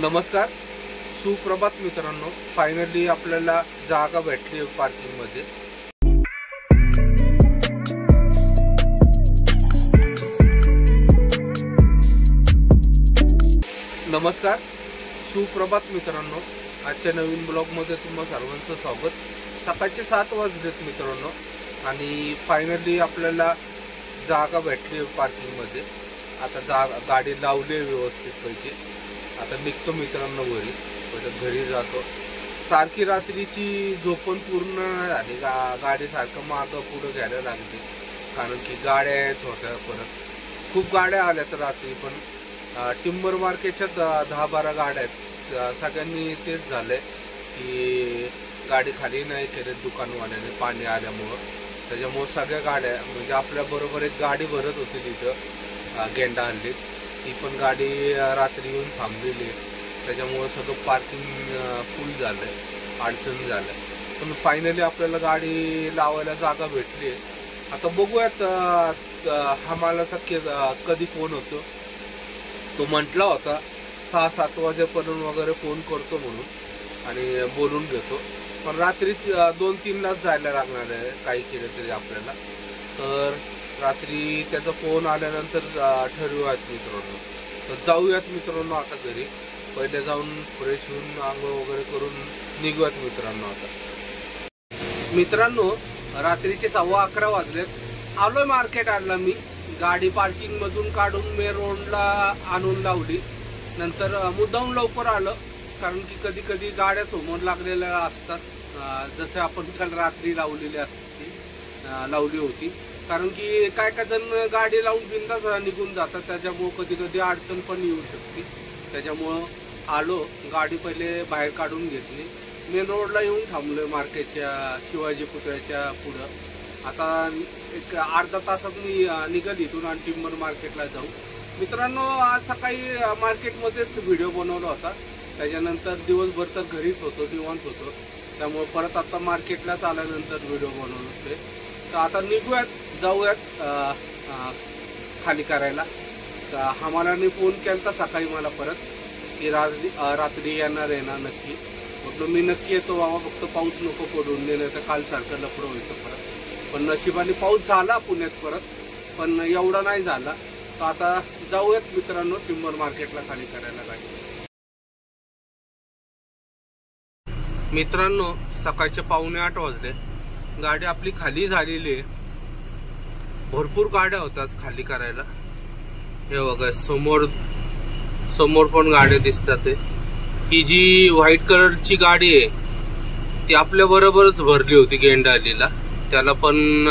नमस्कार, सुप्रभात मित्रांनो. फायनली आपल्याला जागा भेटली पार्किंग मध्ये. नमस्कार, सुप्रभात मित्रांनो. आजच्या नवीन ब्लॉग मध्ये तुम्हा सर्वांचं स्वागत. सकाळचे 7 वाजलेत मित्रांनो आणि फायनली आपल्याला जागा भेटली पार्किंग मध्ये. आता गाडी लावली व्यवस्थित पैकी. आता निघतो मित्रांनो घरी. घरी जातो. सारखी रात्रीची झोपण पूर्ण झाली. गाडी सारखं मागं पुढं घ्यायला लागली, कारण की गाड्या आहेत होत्या. परत खूप गाड्या आल्यात रात्री. पण टिंबर मार्केटच्या 10-12 गाड्या आहेत. सगळ्यांनी तेच झालंय की गाडी खाली नाही केली दुकानवाल्याने पाणी आल्यामुळं. त्याच्यामुळं सगळ्या गाड्या, म्हणजे आपल्या बरोबर एक गाडी भरत होती तिथं गेंडा हल्लीत. ती पण गाडी रात्री येऊन थांबलेली. त्याच्यामुळं सगळं पार्किंग फुल झालंय, अडचण झालंय. पण फायनली आपल्याला गाडी लावायला जागा भेटली. आता बघूयात हा मालाचा कधी फोन होतो. तो म्हटला होता 6-7 वाजेपर्यंत वगैरे फोन करतो म्हणून आणि बोलून घेतो. पण रात्री 2-3लाच जायला लागणार आहे काही केलं तरी आपल्याला. तर रात्री त्याचा फोन आल्यानंतर ठरवूयात मित्रांनो. तर जाऊयात मित्रांनो आता घरी. पहिले जाऊन फ्रेश होऊन आंघोळ वगैरे करून निघूयात मित्रांनो. आता मित्रांनो रात्रीचे 11:15 वाजलेत. आलोय मार्केट आणला मी. गाडी पार्किंग मधून काढून मेन रोडला आणून लावली. नंतर मुद्दाम लवकर आलं, कारण की कधी कधी गाड्या समोर लागलेल्या असतात. जसे आपण काल रात्री लावली होती. कारण की काय जण गाडी लावून बिंदास निघून जातात. त्याच्यामुळं कधी कधी अडचण पण येऊ शकते. त्याच्यामुळं आलो, गाडी पहिले बाहेर काढून घेतली. मेन रोडला येऊन थांबलोय मार्केटच्या शिवाजी पुतळ्याच्या पुढं. आता एक अर्धा तासात मी निघाल इथून आणि टिंबर मार्केटला जाऊ. मित्रांनो आज सकाळी मार्केटमध्येच व्हिडिओ बनवला होता. त्याच्यानंतर दिवसभर तर घरीच होतो, निवांत होतो. त्यामुळे परत आता मार्केटलाच आल्यानंतर व्हिडिओ बनवले. तर आता निघूयात, जाऊयात खाली करायला. तर आम्हालाने फोन केला सकाळी मला परत की रात्री येणार आहे ना नक्की. म्हटलं मी नक्की येतो बाबा, फक्त पाऊस नको पडून दे, नाही तर कालसारखं लफडं व्हायचं परत. पण नशिबाने पाऊस झाला पुण्यात परत, पण एवढा नाही झाला. तर आता जाऊयात मित्रांनो टिंबर मार्केटला खाली करायला गाडी. मित्रांनो सकाळचे 7:45 वाजले. गाडी आपली खाली झालेली आहे. भरपूर गाड्या होतात खाली करायला. हे बघा समोर पण गाड्या दिसतात. ही जी व्हाईट कलरची गाडी आहे ती आपल्या बरोबरच भरली होती गेंडालीला. त्याला पण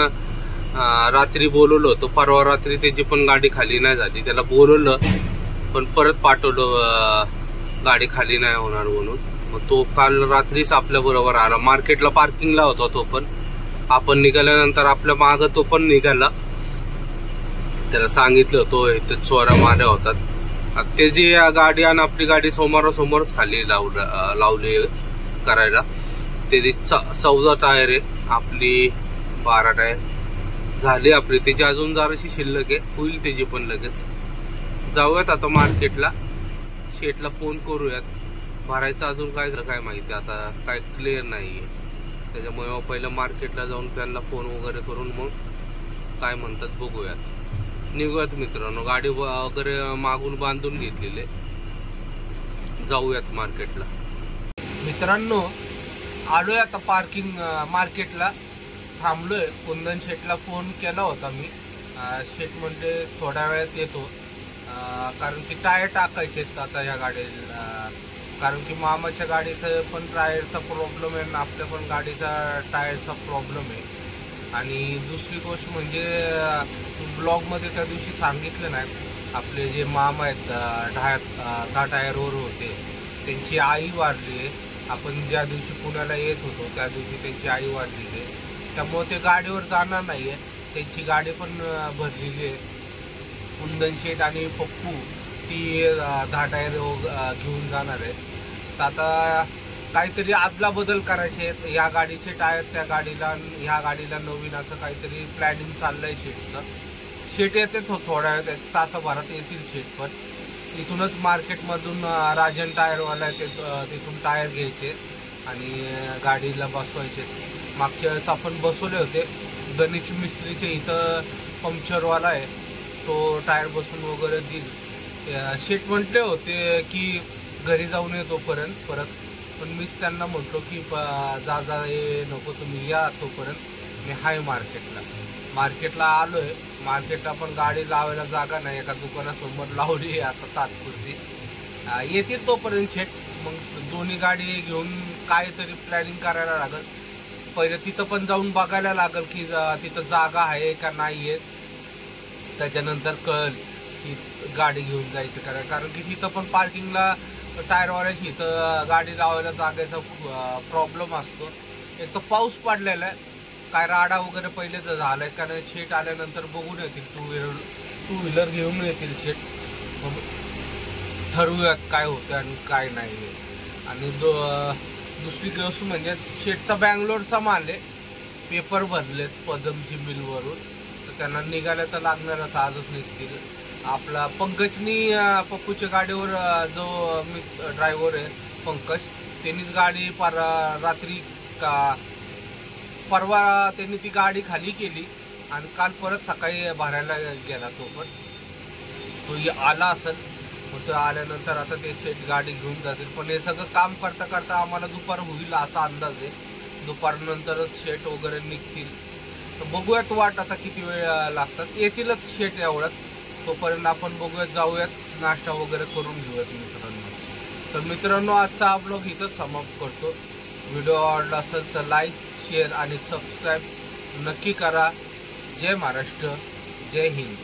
रात्री बोलवलं होतं. परवा रात्री त्याची पण गाडी खाली नाही झाली. त्याला बोलवलं पण परत पाठवलं गाडी खाली नाही होणार म्हणून. मग तो काल रात्रीच आपल्या बरोबर आला. मार्केटला पार्किंगला होता तो पण. आपण निघाल्यानंतर आपल्या माग तो पण निघाला. त्याला सांगितलं तो इथे चोऱ्या माऱ्या होतात. ते जी गाडी आणि आपली गाडी समोरासमोरच खाली लावली करायला. त्याची 14 टायर आहे, आपली 12 टायर झाली आपली. त्याची अजून जराशी शिल्लक आहे, होईल त्याची पण लगेच. जाऊयात आता मार्केटला. शेटला फोन करूयात. भरायचं अजून काय माहिती, आता काय क्लिअर नाहीये. त्याच्यामुळे पहिलं मार्केटला जाऊन त्यांना फोन वगैरे करून मग काय म्हणतात बघूयात. निघूयात मित्रांनो. गाडी वगैरे मागून बांधून घेतलेले. जाऊयात मार्केटला. मित्रांनो आलोय आता मार्केटला थांबलोय. कुंदन शेटला फोन केला होता मी. शेट म्हणजे थोड्या वेळात येतो, कारण की टायर टाकायचे आता या गाडीला. कारण की मामाच्या गाडीचं पण टायरचा प्रॉब्लेम आहे आणि आपल्या पण गाडीचा टायरचा प्रॉब्लेम आहे. आणि दुसरी गोष्ट म्हणजे ब्लॉगमध्ये त्या दिवशी सांगितलं नाही, आपले जे मामा आहेत 10 टायरवर होते, त्यांची आई वारली आहे. आपण ज्या दिवशी पुण्याला येत होतो त्या दिवशी त्यांची आई वारलेली आहे. त्यामुळे ते गाडीवर जाणार नाही आहे. त्यांची गाडी पण भरलेली आहे. कुंदन शेठ आणि पप्पू ती 10 टायर घेऊन जाणार आहे. तर आता काहीतरी आदला बदल करायचे. या गाडीचे टायर त्या गाडीला, ह्या गाडीला नवीन, असं काहीतरी प्लॅनिंग चाललंय शेटचं. शेट येते थोड्या वेळात, तासाभरात येतील शेट पण. इथूनच मार्केटमधून राजन टायरवाला तिथून टायर घ्यायचे आणि गाडीला बसवायचे. मागच्या वेळेस आपण बसवले होते. गणेश मिस्त्रीचे इथं पंक्चरवाला आहे, तो टायर बसून वगैरे देईल. शेट म्हटले होते की घरी जाऊन ये तोपर्यंत परत, पण मीच त्यांना म्हटलो की जा ये नको, तुम्ही या तोपर्यंत मी हाय मार्केटला आलो आहे. मार्केटला पण गाडी लावायला जागा नाही, एका दुकानासमोर लावली आहे आता तात्पुरती. येतील तोपर्यंत शेट. मग दोन्ही गाडी घेऊन काहीतरी प्लॅनिंग करायला लागेल. पहिले तिथं पण जाऊन बघायला लागेल की तिथं जागा आहे का नाही आहे. त्याच्यानंतर कळेल की गाडी घेऊन जायचं कारण की तिथं पण पार्किंगला टायरवाल्याची इथं गाडी लावायला जागेचा प्रॉब्लेम असतो. एक तर पाऊस पडलेला आहे, काय राडा वगैरे पहिले तर झालं आहे. कारण शेट आल्यानंतर बघून येतील, टू व्हीलर घेऊन येतील शेट. ठरवूयात काय होतं आणि काय नाही. आणि दुसरी गोष्ट म्हणजे शेटचा बँगलोरचा माल आहे, पेपर भरलेत पदमची मिलवरून, तर त्यांना निघायला तर लागणारच, आजच निघतील. आपला पंकजनी पप्पूच्या गाडीवर जो मी ड्रायव्हर आहे पंकज, त्यांनीच गाडी रात्री परवा त्यांनी ती गाडी खाली केली आणि काल परत सकाळी भरायला गेला. तो आला असेल. मग तो आल्यानंतर आता ते शेट गाडी घेऊन जातील. पण हे सगळं काम करता करता आम्हाला दुपार होईल असा अंदाज आहे. दुपारनंतरच शेट वगैरे निघतील. तर बघूयात वाट आता किती वेळ लागतात. येतीलच शेट एवढ्यात. तोपर्यंत आपण बघूयात, जाऊयात, नाश्ता वगैरे करून घेऊयात मित्रांनो. तर मित्रांनो, आजचा हा ब्लॉग इथं समाप्त करतो. व्हिडिओ आवडला असेल तर लाईक, शेअर आणि सबस्क्राईब नक्की करा. जय महाराष्ट्र, जय हिंद.